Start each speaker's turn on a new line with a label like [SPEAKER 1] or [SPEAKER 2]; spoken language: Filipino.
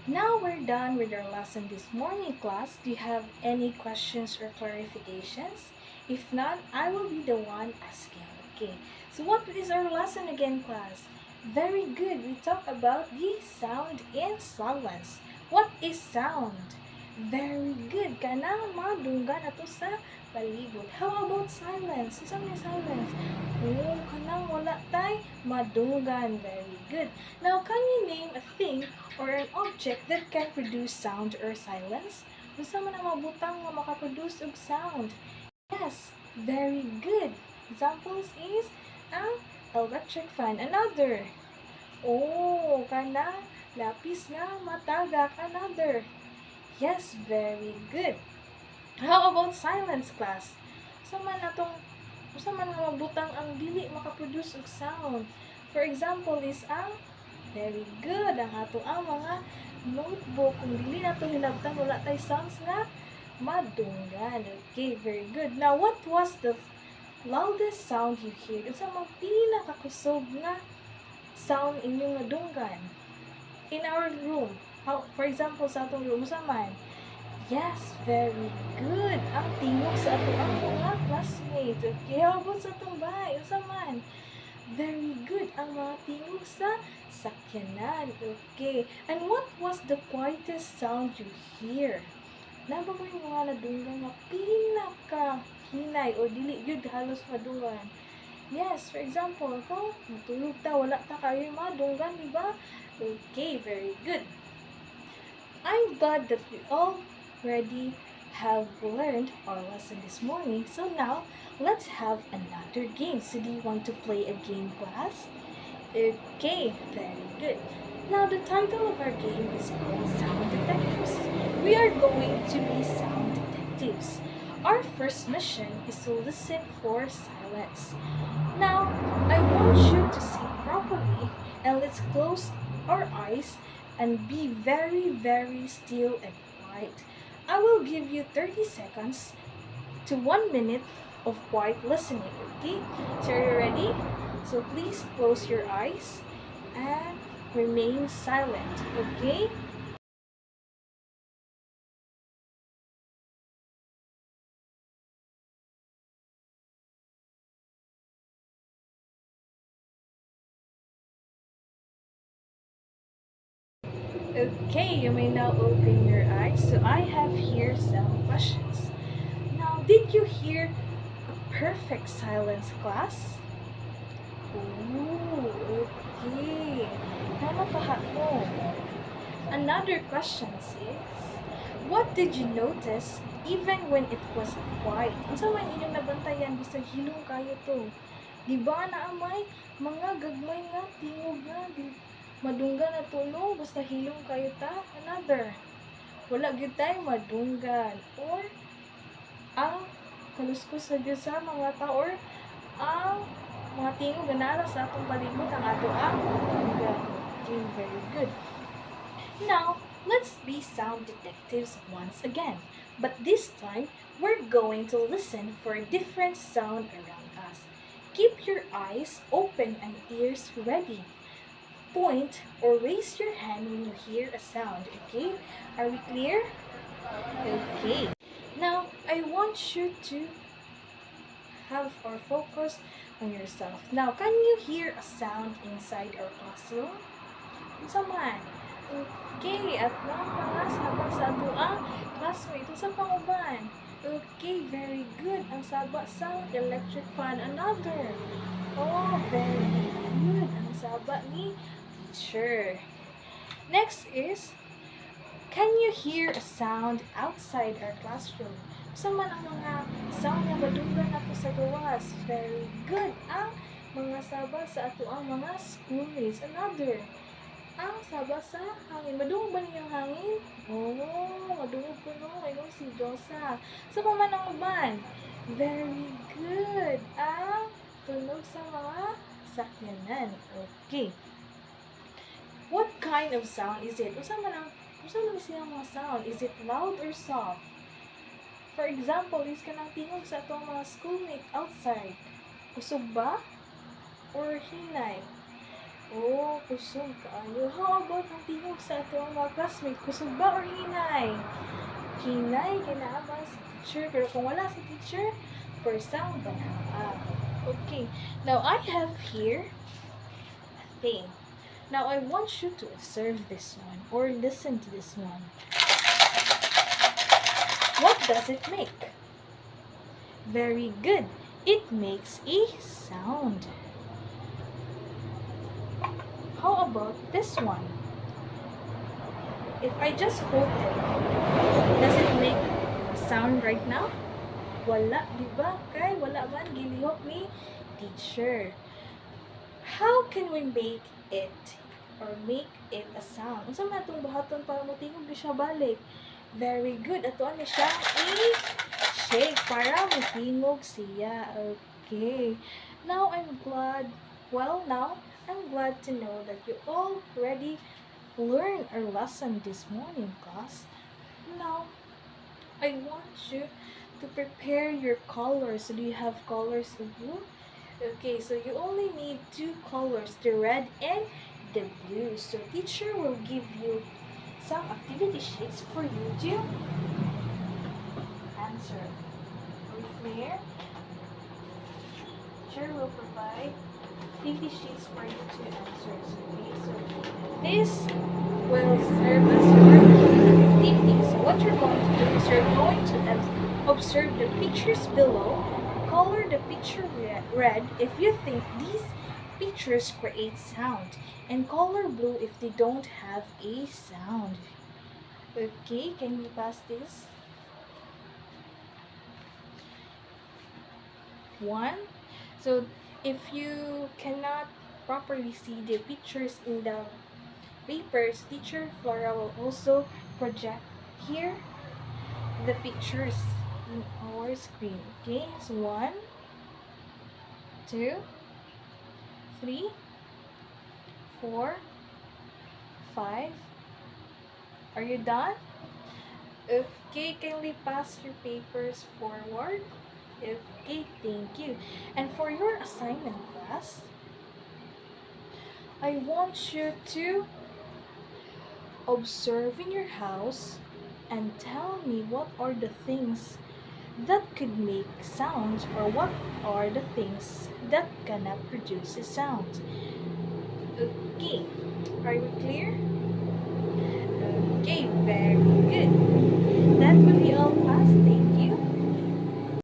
[SPEAKER 1] Now we're done with our lesson this morning, class. Do you have any questions or clarifications? If not, I will be the one asking. Okay, so what is our lesson again, class? Very good. We talk about the sound and silence. What is sound? Very good. Kanang madunggan ato sa palibot. How about silence? Isa may silence. Oh, kanang wala tay madunggan. Very good. Now, can you name a thing or an object that can produce sound or silence? Unsa man ang mabutang nga makaproduce og sound? Yes, very good. Examples is ang electric fan. Another. Oh, kana lapis nga matagak. Another. Yes, very good. How about silence, class? Usa man nga mabutang ang dili makaproduce og sound. For example is ang very good ang ato ang mga notebook. Kung dili nato hinabtan wala tay sounds nga madunggan. Okay, very good. Now, what was the loudest sound you heard? Unsa man pinakakusog nga sound inyong nadunggan? In our room. How, for example, sa atong room, unsa man? Yes, very good. Ang tingog sa ato ang mga classmates. Okay, how about sa atong bahay? Unsa man? Very good. Ang mga tingog sa sakyanan. Okay. And what was the quietest sound you hear? Naba mo yung mga nadunggan nga pinaka-hinay o dili yun halos madunggan? Yes, for example, ikaw, matulog ta, wala ta kayo madunggan, di ba? Okay, very good. I'm glad that we already have learned our lesson this morning. So now, let's have another game. So do you want to play a game, class? Okay, very good. Now, the title of our game is called Sound Detectives. We are going to be sound detectives. Our first mission is to listen for silence. Now, I want you to see properly and let's close our eyes and be very, very still and quiet. I will give you 30 seconds to 1 minute of quiet listening, okay? So are you ready? So please close your eyes and remain silent, okay? Okay, you may now open your eyes. So I have here some questions. Now, did you hear a perfect silence, class? Oh, okay. Namapahat mo. Another question is, what did you notice even when it was quiet? Unsa man inyong nabantayan bisag hilong kayo to? Di ba naamay mga gagmay nga tingog nga madunggan na tulo basta hilong kayo ta? Another. Wala gyud tay madunggan or ang kaluskos na gyud sa mga tao or ang mga tingog ganara sa atong palibot ang ato ang madunggan. Okay, very good. Now, let's be sound detectives once again. But this time, we're going to listen for a different sound around us. Keep your eyes open and ears ready. Point or raise your hand when you hear a sound, okay? Are we clear? Okay. Now, I want you to have our focus on yourself. Now, can you hear a sound inside our classroom? Unsa man? Okay, at lang mga sabak sa ato ang classmate. Sa panguban. Okay, very good. Ang sabak sa electric fan. Another. Oh, very good. Ang sabak ni teacher. Next is, can you hear a sound outside our classroom? Sa man ang mga sound na madunggan nato sa gawas. Very good. Ang mga sabak sa ato ang mga schoolmates. Another. Ang sabak sa hangin. Madungog ba niyang hangin? Oh, madungog ko no. Ayun si Josa. Sa paman ang uban? Very good. Ang tunog sa mga sakyanan. Okay. What kind of sound is it? Usa man siyang mga sound? Is it loud or soft? For example, is kanang tingog sa atong mga schoolmate outside. Usog ba? Or hinay? Oh, kusog kaayo. How about ang tingog sa ato ang mga classmate? Kusog ba or hinay? Hinay, kinaabang si teacher. Pero kung wala si teacher, for sound ba na? Okay. Now, I have here a thing. Now, I want you to observe this one or listen to this one. What does it make? Very good. It makes a sound. How about this one? If I just hold it, does it make a sound right now? Wala, di ba? Kay wala man gilihok ni teacher. How can we make it or make it a sound? Unsa man itong buhaton para motingog di siya balik? Very good. Ato ni siya i-shake para motingog siya. Okay. Now I'm glad to know that you already learned our lesson this morning, class. Now, I want you to prepare your colors. So do you have colors in you? Okay, so you only need two colors, the red and the blue. So teacher will give you some activity sheets for you to answer. Are you clear? Teacher will provide activity sheets for you to answer. Okay, so this will serve as your activity. So what you're going to do is you're going to observe the pictures below, color the picture red if you think these pictures create sound, and color blue if they don't have a sound. Okay, can you pass this? One. So if you cannot properly see the pictures in the papers, teacher Flora will also project here the pictures in our screen. Okay, so 1, 2, 3, 4, 5. Are you done? Okay, kindly pass your papers forward. Okay, thank you. And for your assignment, class, I want you to observe in your house and tell me what are the things that could make sounds or what are the things that cannot produce a sound. Okay, are you clear? Okay, very good. That will be all, class. Thank you.